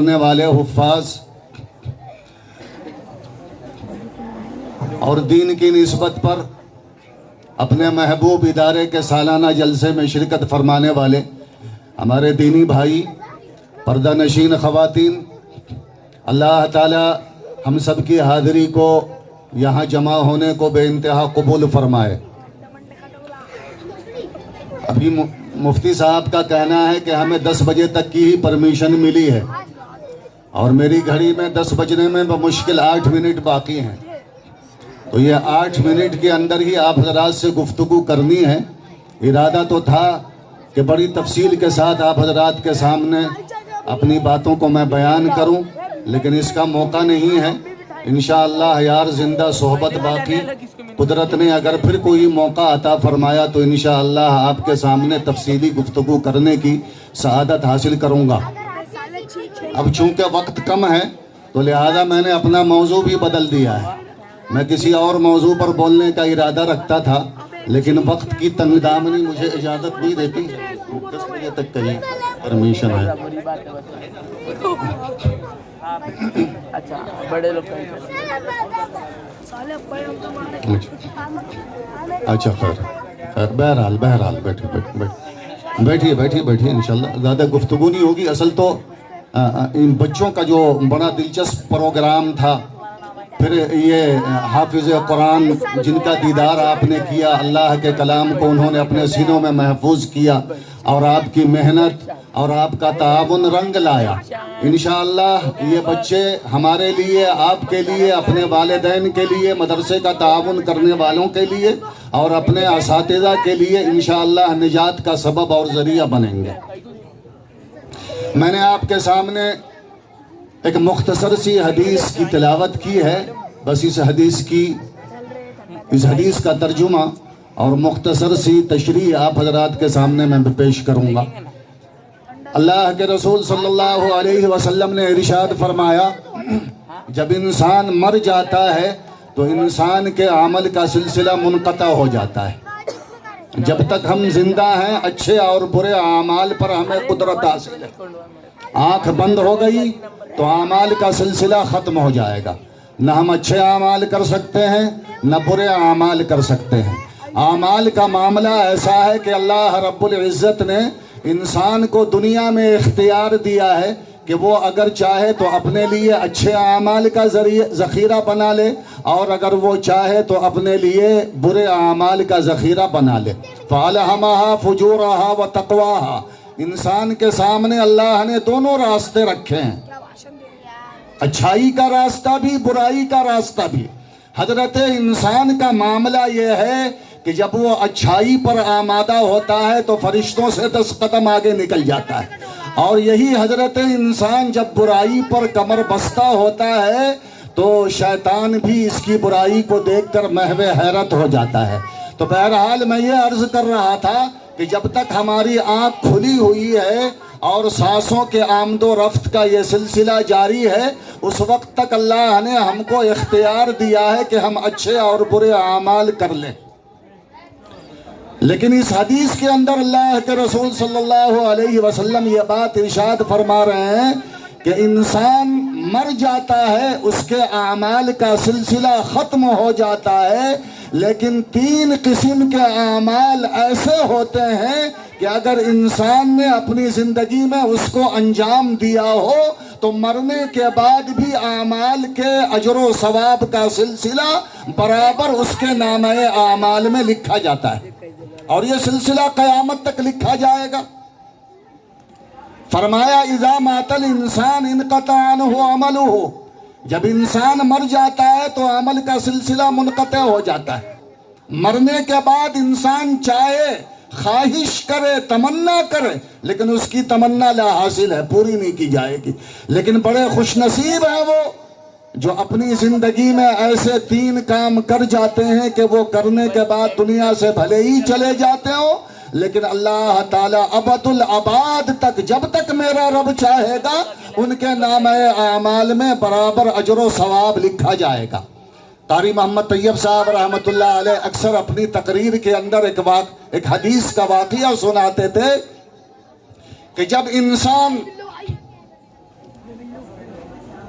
کرنے والے حفاظ اور دین کی نسبت پر اپنے محبوب ادارے کے سالانہ جلسے میں شرکت فرمانے والے ہمارے دینی بھائی، پردہ نشین خواتین، اللہ تعالی ہم سب کی حاضری کو، یہاں جمع ہونے کو بے انتہا قبول فرمائے۔ ابھی مفتی صاحب کا کہنا ہے کہ ہمیں 10 بجے تک کی ہی پرمیشن ملی ہے، اور میری گھڑی میں 10 بجنے میں بمشکل 8 منٹ باقی ہیں، تو یہ 8 منٹ کے اندر ہی آپ حضرات سے گفتگو کرنی ہے۔ ارادہ تو تھا کہ بڑی تفصیل کے ساتھ آپ حضرات کے سامنے اپنی باتوں کو میں بیان کروں، لیکن اس کا موقع نہیں ہے۔ انشاءاللہ یار زندہ صحبت باقی، قدرت نے اگر پھر کوئی موقع عطا فرمایا تو انشاءاللہ آپ کے سامنے تفصیلی گفتگو کرنے کی سعادت حاصل کروں گا۔ اب چونکہ وقت کم ہے تو لہذا میں نے اپنا موضوع بھی بدل دیا ہے۔ میں کسی اور موضوع پر بولنے کا ارادہ رکھتا تھا، لیکن وقت کی تنگ دامنی مجھے اجازت نہیں دیتی۔ 10 بجے تک کہیں پرمیشن ہے۔ اچھا بڑے لوگ اچھا خیر، بہرحال بیٹھیے انشاءاللہ زیادہ گفتگو نہیں ہوگی۔ اصل تو ان بچوں کا جو بڑا دلچسپ پروگرام تھا، پھر یہ حافظ قرآن جن کا دیدار آپ نے کیا، اللہ کے کلام کو انہوں نے اپنے سینوں میں محفوظ کیا، اور آپ کی محنت اور آپ کا تعاون رنگ لایا۔ انشاءاللہ یہ بچے ہمارے لیے، آپ کے لیے، اپنے والدین کے لیے، مدرسے کا تعاون کرنے والوں کے لیے اور اپنے اساتذہ کے لیے انشاءاللہ نجات کا سبب اور ذریعہ بنیں گے۔ میں نے آپ کے سامنے ایک مختصر سی حدیث کی تلاوت کی ہے، بس اس حدیث کا ترجمہ اور مختصر سی تشریح آپ حضرات کے سامنے میں پیش کروں گا۔ اللہ کے رسول صلی اللہ علیہ وسلم نے ارشاد فرمایا، جب انسان مر جاتا ہے تو انسان کے عمل کا سلسلہ منقطع ہو جاتا ہے۔ جب تک ہم زندہ ہیں اچھے اور برے اعمال پر ہمیں قدرت حاصل ہے۔ آنکھ بند ہو گئی تو اعمال کا سلسلہ ختم ہو جائے گا، نہ ہم اچھے اعمال کر سکتے ہیں نہ برے اعمال کر سکتے ہیں۔ اعمال کا معاملہ ایسا ہے کہ اللہ رب العزت نے انسان کو دنیا میں اختیار دیا ہے کہ وہ اگر چاہے تو اپنے لیے اچھے اعمال کا ذخیرہ بنا لے، اور اگر وہ چاہے تو اپنے لیے برے اعمال کا ذخیرہ بنا لے۔ فَأَلْهَمَهَا فُجُورَهَا وَتَقْوَاهَا، انسان کے سامنے اللہ نے دونوں راستے رکھے ہیں، اچھائی کا راستہ بھی، برائی کا راستہ بھی۔ حضرت انسان کا معاملہ یہ ہے کہ جب وہ اچھائی پر آمادہ ہوتا ہے تو فرشتوں سے 10 قدم آگے نکل جاتا ہے، اور یہی حضرت انسان جب برائی پر کمر بستہ ہوتا ہے تو شیطان بھی اس کی برائی کو دیکھ کر محو حیرت ہو جاتا ہے۔ تو بہرحال میں یہ عرض کر رہا تھا کہ جب تک ہماری آنکھ کھلی ہوئی ہے اور سانسوں کے آمد و رفت کا یہ سلسلہ جاری ہے، اس وقت تک اللہ نے ہم کو اختیار دیا ہے کہ ہم اچھے اور برے اعمال کر لیں۔ لیکن اس حدیث کے اندر اللہ کے رسول صلی اللہ علیہ وسلم یہ بات ارشاد فرما رہے ہیں کہ انسان مر جاتا ہے، اس کے اعمال کا سلسلہ ختم ہو جاتا ہے، لیکن 3 قسم کے اعمال ایسے ہوتے ہیں کہ اگر انسان نے اپنی زندگی میں اس کو انجام دیا ہو تو مرنے کے بعد بھی اعمال کے اجر و ثواب کا سلسلہ برابر اس کے نامہ اعمال میں لکھا جاتا ہے، اور یہ سلسلہ قیامت تک لکھا جائے گا۔ فرمایا اذا مات الانسان انقطع عنہ عملہ، جب انسان مر جاتا ہے تو عمل کا سلسلہ منقطع ہو جاتا ہے۔ مرنے کے بعد انسان چاہے، خواہش کرے، تمنا کرے، لیکن اس کی تمنا لا حاصل ہے، پوری نہیں کی جائے گی۔ لیکن بڑے خوش نصیب ہیں وہ جو اپنی زندگی میں ایسے 3 کام کر جاتے ہیں کہ وہ کرنے کے بعد دنیا سے بھلے ہی چلے جاتے ہوں، لیکن اللہ تعالیٰ ابد الاباد تک، جب تک میرا رب چاہے گا، ان کے نامہ اعمال میں برابر اجر و ثواب لکھا جائے گا۔ قاری محمد طیب صاحب رحمۃ اللہ علیہ اکثر اپنی تقریر کے اندر ایک حدیث کا واقعہ سناتے تھے کہ جب انسان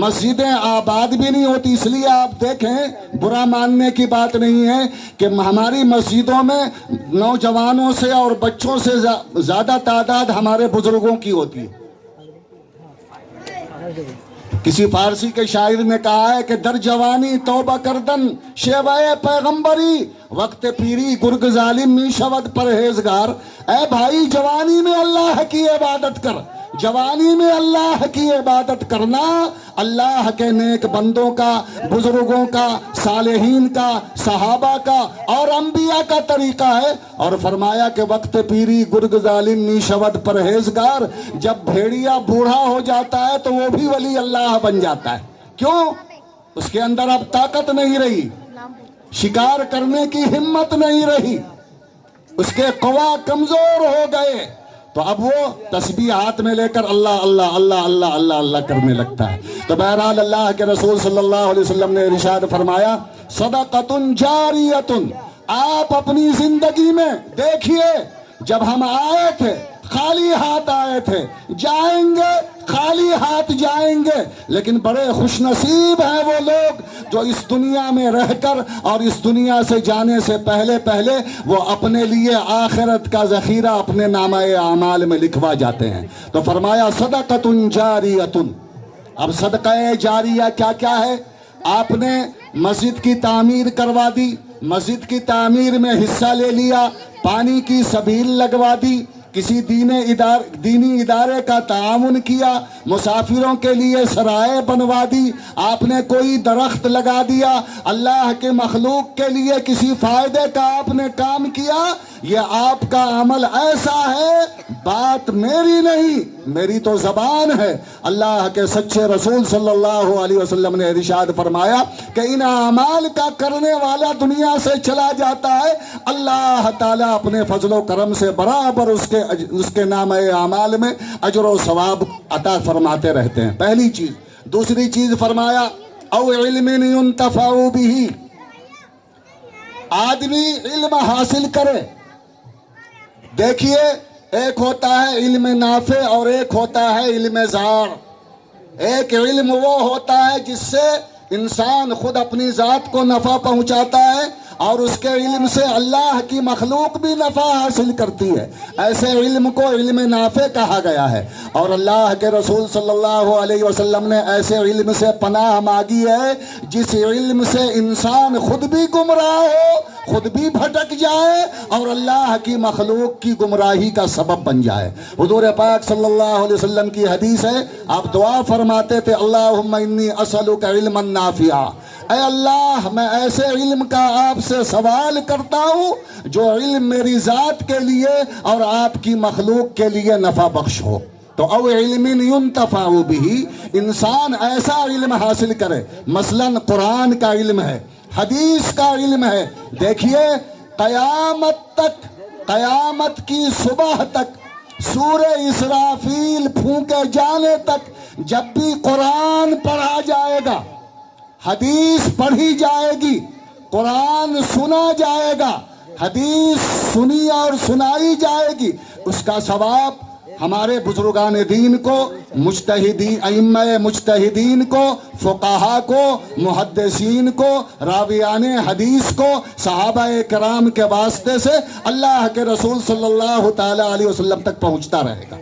مسجدیں آباد بھی نہیں ہوتی. اس لیے آپ دیکھیں, برا ماننے کی بات نہیں ہے کہ ہماری مسجدوں میں نوجوانوں سے اور بچوں سے زیادہ تعداد ہمارے بزرگوں کی ہوتی ہے. کسی فارسی کے شاعر نے کہا ہے کہ در جوانی توبہ کردن شیوہ پیغمبری, وقت پیری گرگ ظالم می شود پرہیزگار. اے بھائی, جوانی میں اللہ کی عبادت کر. جوانی میں اللہ کی عبادت کرنا اللہ کے نیک بندوں کا, بزرگوں کا, صالحین کا, صحابہ کا اور انبیاء کا طریقہ ہے. اور فرمایا کہ وقت پیری گرگ ظالم می شود پرہیزگار. جب بھیڑیا بوڑھا ہو جاتا ہے تو وہ بھی ولی اللہ بن جاتا ہے. کیوں؟ اس کے اندر اب طاقت نہیں رہی, شکار کرنے کی ہمت نہیں رہی, اس کے قوا کمزور ہو گئے. تو اب وہ تسبیح ہاتھ میں لے کر اللہ اللہ اللہ اللہ اللہ اللہ کرنے لگتا ہے. تو بہرحال اللہ کے رسول صلی اللہ علیہ وسلم نے ارشاد فرمایا صدقۃ جاریۃ. آپ اپنی زندگی میں دیکھیے, جب ہم آئے تھے خالی ہاتھ آئے تھے, جائیں گے خالی ہاتھ جائیں گے, لیکن بڑے خوش نصیب ہیں وہ لوگ جو اس دنیا میں رہ کر اور اس دنیا سے جانے سے پہلے وہ اپنے لیے آخرت کا ذخیرہ اپنے نامہ اعمال میں لکھوا جاتے ہیں. تو فرمایا صدقۃ جاریۃ. اب صدقہ جاریہ کیا ہے؟ آپ نے مسجد کی تعمیر کروا دی, مسجد کی تعمیر میں حصہ لے لیا, پانی کی سبیل لگوا دی, کسی دینی ادارے کا تعاون کیا, مسافروں کے لیے سرائے بنوا دی, آپ نے کوئی درخت لگا دیا, اللہ کے مخلوق کے لیے کسی فائدے کا آپ نے کام کیا. یہ آپ کا عمل ایسا ہے, بات میری نہیں, میری تو زبان ہے. اللہ کے سچے رسول صلی اللہ علیہ وسلم نے ارشاد فرمایا کہ ان اعمال کا کرنے والا دنیا سے چلا جاتا ہے, اللہ تعالیٰ اپنے فضل و کرم سے برابر اس کے نامہ اعمال میں اجر و ثواب عطا فرماتے رہتے ہیں. پہلی چیز. دوسری چیز فرمایا او علم ينتفع به. آدمی علم حاصل کرے. دیکھیے, ایک ہوتا ہے علم نافع اور ایک ہوتا ہے علم زار. ایک علم وہ ہوتا ہے جس سے انسان خود اپنی ذات کو نفع پہنچاتا ہے اور اس کے علم سے اللہ کی مخلوق بھی نفع حاصل کرتی ہے. ایسے علم کو علم نافع کہا گیا ہے. اور اللہ کے رسول صلی اللہ علیہ وسلم نے ایسے علم سے پناہ مانگی ہے جس علم سے انسان خود بھی گمراہ ہو, خود بھی بھٹک جائے اور اللہ کی مخلوق کی گمراہی کا سبب بن جائے. حضور پاک صلی اللہ علیہ وسلم کی حدیث ہے, آپ دعا فرماتے تھے اللہم انی اسألک علما نافعا. اے اللہ, میں ایسے علم کا آپ سے سوال کرتا ہوں جو علم میری ذات کے لیے اور آپ کی مخلوق کے لیے نفع بخش ہو. تو او علم ينتفع به, انسان ایسا علم حاصل کرے, مثلا قرآن کا علم ہے, حدیث کا علم ہے. دیکھیے, قیامت تک, قیامت کی صبح تک, سورہ اسرافیل پھونکے جانے تک جب بھی قرآن پڑھا جائے گا, حدیث پڑھی جائے گی, قرآن سنا جائے گا, حدیث سنی اور سنائی جائے گی, اس کا ثواب ہمارے بزرگان دین کو, مجتہدین, ائمہ مجتہدین کو, فقہا کو, محدثین کو, راویان حدیث کو, صحابہ کرام کے واسطے سے اللہ کے رسول صلی اللہ تعالی علیہ وسلم تک پہنچتا رہے گا.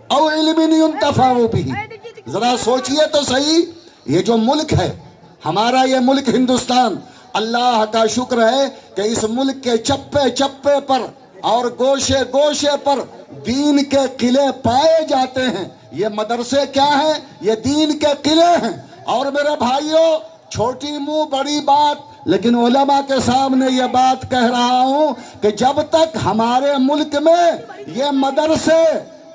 او علم ينتفع به. ذرا سوچئے تو صحیح, یہ جو ملک ہے ہمارا, یہ ملک ہندوستان, اللہ کا شکر ہے کہ اس ملک کے چپے چپے پر اور گوشے گوشے پر دین کے قلعے پائے جاتے ہیں. یہ مدرسے کیا ہیں؟ یہ دین کے قلعے ہیں. اور میرے بھائیوں, چھوٹی منہ بڑی بات, لیکن علماء کے سامنے یہ بات کہہ رہا ہوں کہ جب تک ہمارے ملک میں یہ مدرسے,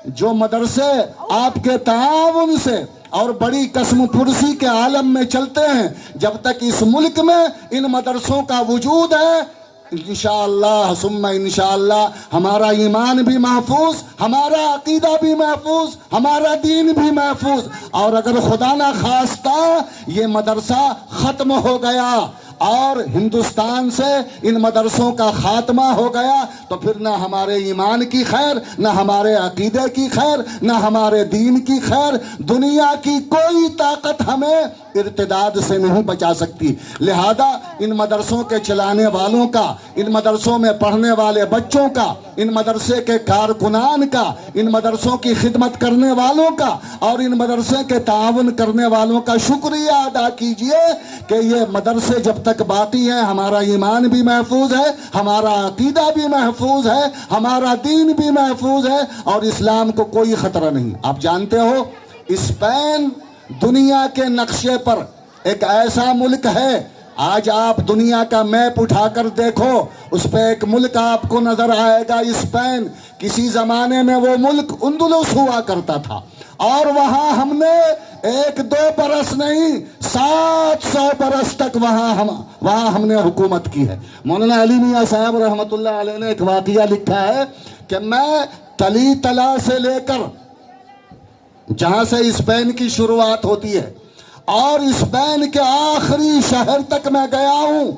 جو مدرسے آپ کے تعاون سے اور بڑی قسم پرسی کے عالم میں چلتے ہیں, جب تک اس ملک میں ان مدرسوں کا وجود ہے, انشاءاللہ ثم انشاءاللہ ہمارا ایمان بھی محفوظ, ہمارا عقیدہ بھی محفوظ, ہمارا دین بھی محفوظ. اور اگر خدا نہ خواستہ یہ مدرسہ ختم ہو گیا اور ہندوستان سے ان مدرسوں کا خاتمہ ہو گیا تو پھر نہ ہمارے ایمان کی خیر، نہ ہمارے عقیدے کی خیر، نہ ہمارے دین کی خیر، دنیا کی کوئی طاقت ہمیں ارتداد سے نہیں بچا سکتی۔ لہذا ان مدرسوں کے چلانے والوں کا، ان مدرسوں میں پڑھنے والے بچوں کا، ان مدرسے کے کارکنان کا، ان مدرسوں کی خدمت کرنے والوں کا اور ان مدرسے کے تعاون کرنے والوں کا شکریہ ادا کیجئے کہ یہ مدرسے جب تک باقی ہیں ہمارا ایمان بھی محفوظ ہے، ہمارا عقیدہ بھی محفوظ ہے، ہمارا دین بھی محفوظ ہے اور اسلام کو کوئی خطرہ نہیں۔ آپ جانتے ہو اسپین دنیا کے نقشے پر ایک ایسا ملک ہے، آج آپ دنیا کا میپ اٹھا کر دیکھو، اس پہ ایک ملک آپ کو نظر آئے گا، اسپین۔ کسی زمانے میں وہ ملک اندلس ہوا کرتا تھا اور وہاں ہم نے 1-2 برس نہیں 700 برس تک وہاں ہم نے حکومت کی ہے۔ مولانا علی میاں صاحب رحمۃ اللہ علیہ نے ایک واقعہ لکھا ہے کہ میں تلی تلا سے لے کر جہاں سے اسپین کی شروعات ہوتی ہے اور اسپین کے آخری شہر تک میں گیا ہوں،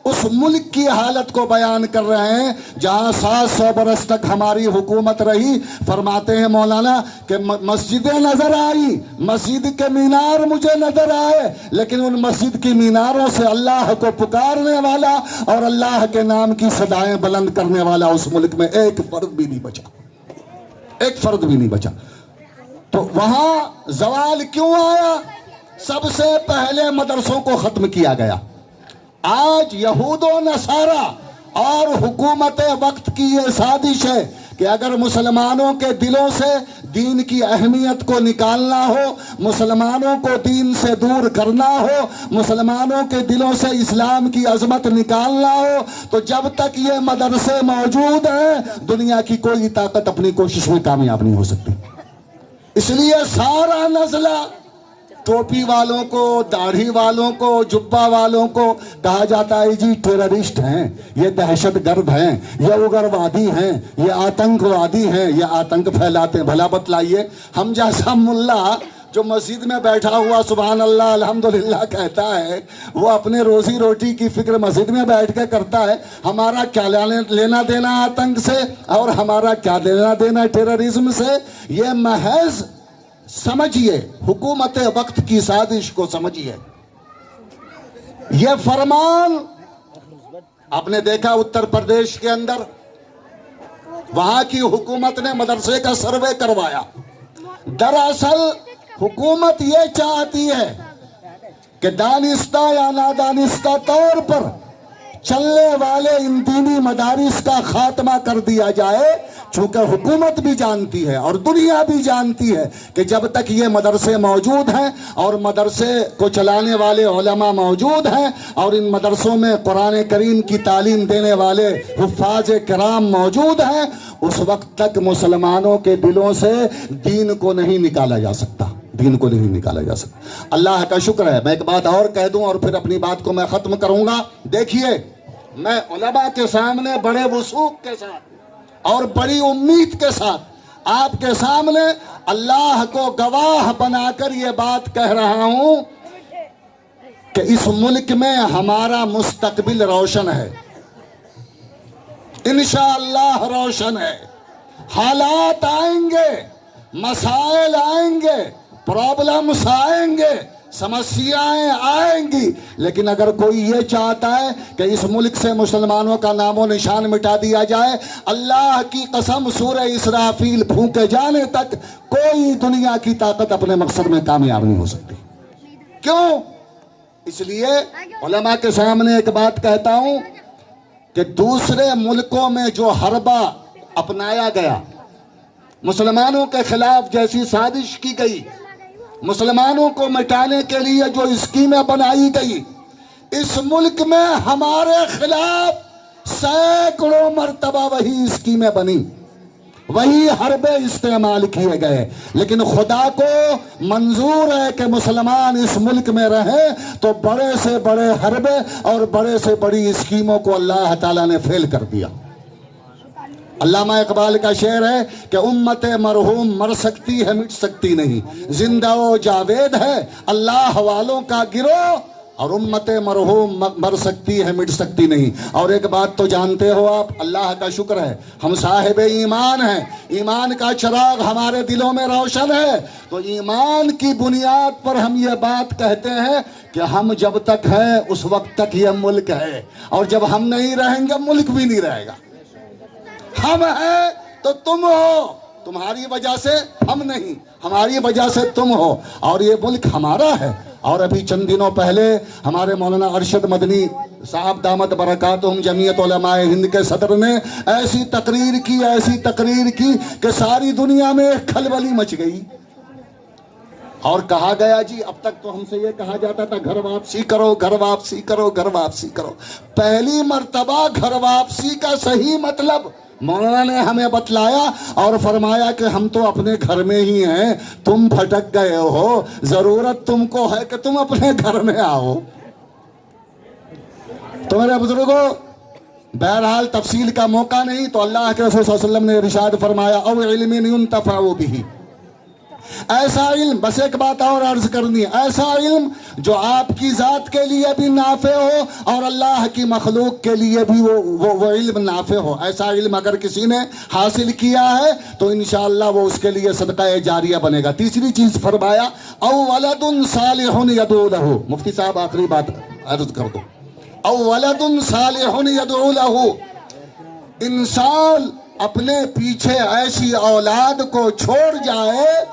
اس ملک کی حالت کو بیان کر رہے ہیں جہاں 700 برس تک ہماری حکومت رہی۔ فرماتے ہیں مولانا کہ مسجدیں نظر آئی، مسجد کے مینار مجھے نظر آئے، لیکن ان مسجد کی میناروں سے اللہ کو پکارنے والا اور اللہ کے نام کی صدائیں بلند کرنے والا اس ملک میں ایک فرد بھی نہیں بچا، ایک فرد بھی نہیں بچا۔ تو وہاں زوال کیوں آیا؟ سب سے پہلے مدرسوں کو ختم کیا گیا۔ آج یہود و نصارہ اور حکومت وقت کی یہ سازش ہے کہ اگر مسلمانوں کے دلوں سے دین کی اہمیت کو نکالنا ہو، مسلمانوں کو دین سے دور کرنا ہو، مسلمانوں کے دلوں سے اسلام کی عظمت نکالنا ہو، تو جب تک یہ مدرسے موجود ہیں دنیا کی کوئی طاقت اپنی کوشش میں کامیاب نہیں ہو سکتی۔ اس لیے سارا نزلہ ٹوپی والوں کو، داڑھی والوں کو، جبہ والوں کو کہا جاتا ہے جی ٹیررسٹ ہیں، یہ دہشت گرد ہیں، یہ اگروادی ہیں، یہ آتنک وادی ہیں، یہ آتنک پھیلاتے ہیں۔ بھلا بتلائیے ہم جیسا ملا جو مسجد میں بیٹھا ہوا سبحان اللہ الحمدللہ کہتا ہے، وہ اپنے روزی روٹی کی فکر مسجد میں بیٹھ کے کرتا ہے، ہمارا کیا لینا دینا آتنک سے اور ہمارا کیا لینا دینا ٹیررزم سے؟ یہ محض سمجھیے حکومت وقت کی سازش کو سمجھیے۔ یہ فرمان آپ نے دیکھا اتر پردیش کے اندر وہاں کی حکومت نے مدرسے کا سروے کروایا۔ دراصل حکومت یہ چاہتی ہے کہ دانستہ یا نادانستہ طور پر چلنے والے ان دینی مدارس کا خاتمہ کر دیا جائے، چونکہ حکومت بھی جانتی ہے اور دنیا بھی جانتی ہے کہ جب تک یہ مدرسے موجود ہیں اور مدرسے کو چلانے والے علماء موجود ہیں اور ان مدرسوں میں قرآن کریم کی تعلیم دینے والے حفاظ کرام موجود ہیں، اس وقت تک مسلمانوں کے دلوں سے دین کو نہیں نکالا جا سکتا، دین کو نہیں نکالا جا سکتا۔ اللہ کا شکر ہے۔ میں ایک بات اور کہہ دوں اور پھر اپنی بات کو میں ختم کروں گا۔ دیکھیے میں علماء کے سامنے بڑے وثوق کے ساتھ اور بڑی امید کے ساتھ آپ کے سامنے اللہ کو گواہ بنا کر یہ بات کہہ رہا ہوں کہ اس ملک میں ہمارا مستقبل روشن ہے، انشاءاللہ روشن ہے۔ حالات آئیں گے، مسائل آئیں گے، پرابلمز آئیں گے، سمسیائیں آئیں گی، لیکن اگر کوئی یہ چاہتا ہے کہ اس ملک سے مسلمانوں کا نام و نشان مٹا دیا جائے، اللہ کی قسم سورہ اسرافیل پھونکے جانے تک کوئی دنیا کی طاقت اپنے مقصد میں کامیاب نہیں ہو سکتی۔ کیوں؟ اس لیے علماء کے سامنے ایک بات کہتا ہوں کہ دوسرے ملکوں میں جو حربہ اپنایا گیا، مسلمانوں کے خلاف جیسی سازش کی گئی، مسلمانوں کو مٹانے کے لیے جو اسکیمیں بنائی گئی، اس ملک میں ہمارے خلاف سینکڑوں مرتبہ وہی اسکیمیں بنی، وہی حربے استعمال کیے گئے، لیکن خدا کو منظور ہے کہ مسلمان اس ملک میں رہیں تو بڑے سے بڑے حربے اور بڑے سے بڑی اسکیموں کو اللہ تعالیٰ نے فیل کر دیا۔ علامہ اقبال کا شعر ہے کہ امت مرحوم مر سکتی ہے مٹ سکتی نہیں، زندہ و جاوید ہے اللہ والوں کا گروہ، اور امت مرحوم مر سکتی ہے مٹ سکتی نہیں. اور ایک بات تو جانتے ہو آپ, اللہ کا شکر ہے ہم صاحب ایمان ہیں, ایمان کا چراغ ہمارے دلوں میں روشن ہے. تو ایمان کی بنیاد پر ہم یہ بات کہتے ہیں کہ ہم جب تک ہیں اس وقت تک یہ ملک ہے, اور جب ہم نہیں رہیں گے ملک بھی نہیں رہے گا. ہم ہیں تو تم ہو, تمہاری وجہ سے ہم نہیں, ہماری وجہ سے تم ہو, اور یہ ملک ہمارا ہے. اور ابھی چند دنوں پہلے ہمارے مولانا ارشد مدنی صاحب دامت برکاتہم جمعیت علماء ہند کے صدر نے ایسی تقریر کی کہ ساری دنیا میں ایک کھلبلی مچ گئی. اور کہا گیا جی, اب تک تو ہم سے یہ کہا جاتا تھا گھر واپسی کرو, گھر واپسی کرو, گھر واپسی کرو. پہلی مرتبہ گھر واپسی کا صحیح مطلب مولانا نے ہمیں بتلایا اور فرمایا کہ ہم تو اپنے گھر میں ہی ہیں, تم بھٹک گئے ہو, ضرورت تم کو ہے کہ تم اپنے گھر میں آؤ. تو میرے بزرگوں, بہرحال تفصیل کا موقع نہیں, تو اللہ کے رسول صلی اللہ علیہ وسلم نے ارشاد فرمایا او علم ينتفع به, ایسا علم, بس ایک بات اور عرض کرنی ہے, ایسا علم جو آپ کی ذات کے لیے بھی نافع ہو اور اللہ کی مخلوق کے لیے بھی وہ علم نافع ہو. ایسا علم اگر کسی نے حاصل کیا ہے تو انشاءاللہ وہ اس کے لیے صدقہ جاریہ بنے گا. تیسری چیز فرمایا او ولد صالح یدعو لہ. مفتی صاحب آخری بات عرض کر دو, او ولد صالح یدعو لہ, انسان اپنے پیچھے ایسی اولاد کو چھوڑ جائے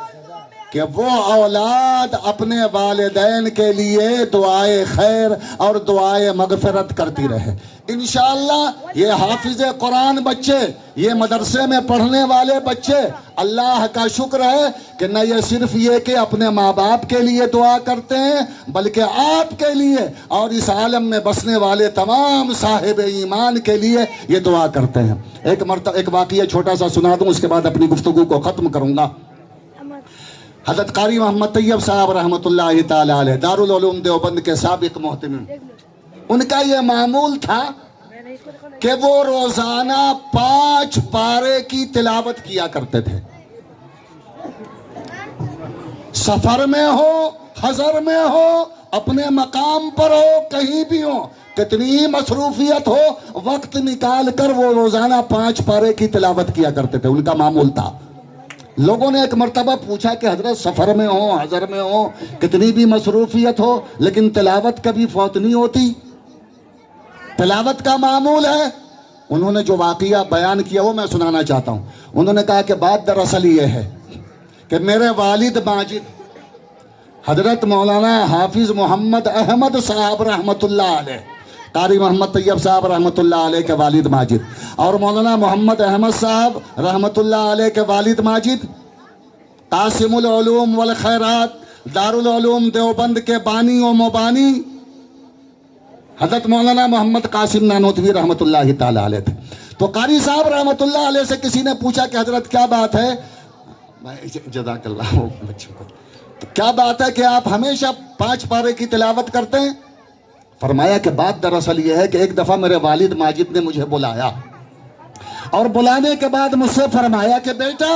کہ وہ اولاد اپنے والدین کے لیے دعائے خیر اور دعائے مغفرت کرتی رہے. انشاءاللہ یہ حافظ قرآن بچے, یہ مدرسے میں پڑھنے والے بچے, اللہ کا شکر ہے کہ نہ یہ صرف یہ کہ اپنے ماں باپ کے لیے دعا کرتے ہیں بلکہ آپ کے لیے اور اس عالم میں بسنے والے تمام صاحب ایمان کے لیے یہ دعا کرتے ہیں. ایک واقعہ چھوٹا سا سنا دوں, اس کے بعد اپنی گفتگو کو ختم کروں گا. حضرت قاری محمد طیب صاحب رحمۃ اللہ تعالی علیہ دارالعلوم دیوبند کے سابق محتمم, ان کا یہ معمول تھا کہ وہ روزانہ 5 پارے کی تلاوت کیا کرتے تھے. سفر میں ہو, حضر میں ہو, اپنے مقام پر ہو, کہیں بھی ہو, کتنی مصروفیت ہو, وقت نکال کر وہ روزانہ 5 پارے کی تلاوت کیا کرتے تھے. ان کا معمول تھا. لوگوں نے ایک مرتبہ پوچھا کہ حضرت سفر میں ہو, حضر میں ہو, کتنی بھی مصروفیت ہو, لیکن تلاوت کبھی فوت نہیں ہوتی, تلاوت کا معمول ہے. انہوں نے جو واقعہ بیان کیا وہ میں سنانا چاہتا ہوں. انہوں نے کہا کہ بات دراصل یہ ہے کہ میرے والد ماجد حضرت مولانا حافظ محمد احمد صاحب رحمۃ اللہ علیہ, قاری محمد طیب صاحب رحمۃ اللہ علیہ کے والد ماجد, اور مولانا محمد احمد صاحب رحمۃ اللہ علیہ کے والد ماجد قاسم العلوم والخیرات دارالعلوم دیوبند کے بانی و مبانی حضرت مولانا محمد قاسم نانوتوی رحمۃ اللہ تعالی علیہ تھے. تو قاری صاحب رحمۃ اللہ علیہ سے کسی نے پوچھا کہ حضرت کیا بات ہے, جزاک اللہ, کیا بات ہے کہ آپ ہمیشہ 5 پارے کی تلاوت کرتے ہیں؟ فرمایا کہ بات دراصل یہ ہے کہ ایک دفعہ میرے والد ماجد نے مجھے بلایا, اور بلانے کے بعد مجھ سے فرمایا کہ بیٹا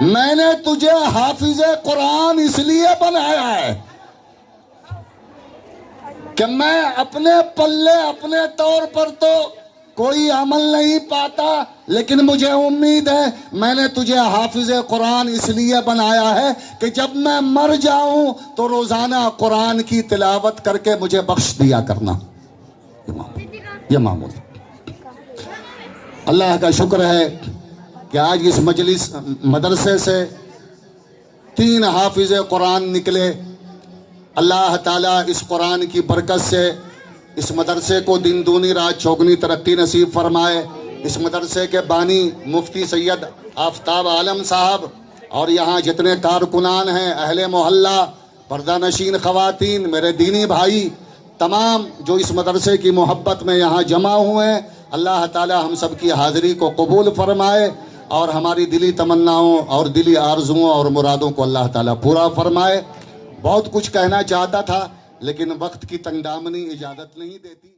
میں نے تجھے حافظ قرآن اس لیے بنایا ہے کہ میں اپنے پلے اپنے طور پر تو کوئی عمل نہیں پاتا, لیکن مجھے امید ہے میں نے تجھے حافظ قرآن اس لیے بنایا ہے کہ جب میں مر جاؤں تو روزانہ قرآن کی تلاوت کر کے مجھے بخش دیا کرنا. یہ معمول. اللہ کا شکر ہے کہ آج اس مجلس مدرسے سے 3 حافظ قرآن نکلے. اللہ تعالیٰ اس قرآن کی برکت سے اس مدرسے کو دن دونی رات چوگنی ترقی نصیب فرمائے. اس مدرسے کے بانی مفتی سید آفتاب عالم صاحب اور یہاں جتنے کارکنان ہیں, اہل محلہ, پردہ نشین خواتین, میرے دینی بھائی, تمام جو اس مدرسے کی محبت میں یہاں جمع ہوئے ہیں, اللہ تعالی ہم سب کی حاضری کو قبول فرمائے اور ہماری دلی تمناؤں اور دلی آرزوؤں اور مرادوں کو اللہ تعالیٰ پورا فرمائے. بہت کچھ کہنا چاہتا تھا لیکن وقت کی تنگ دامنی اجازت نہیں دیتی.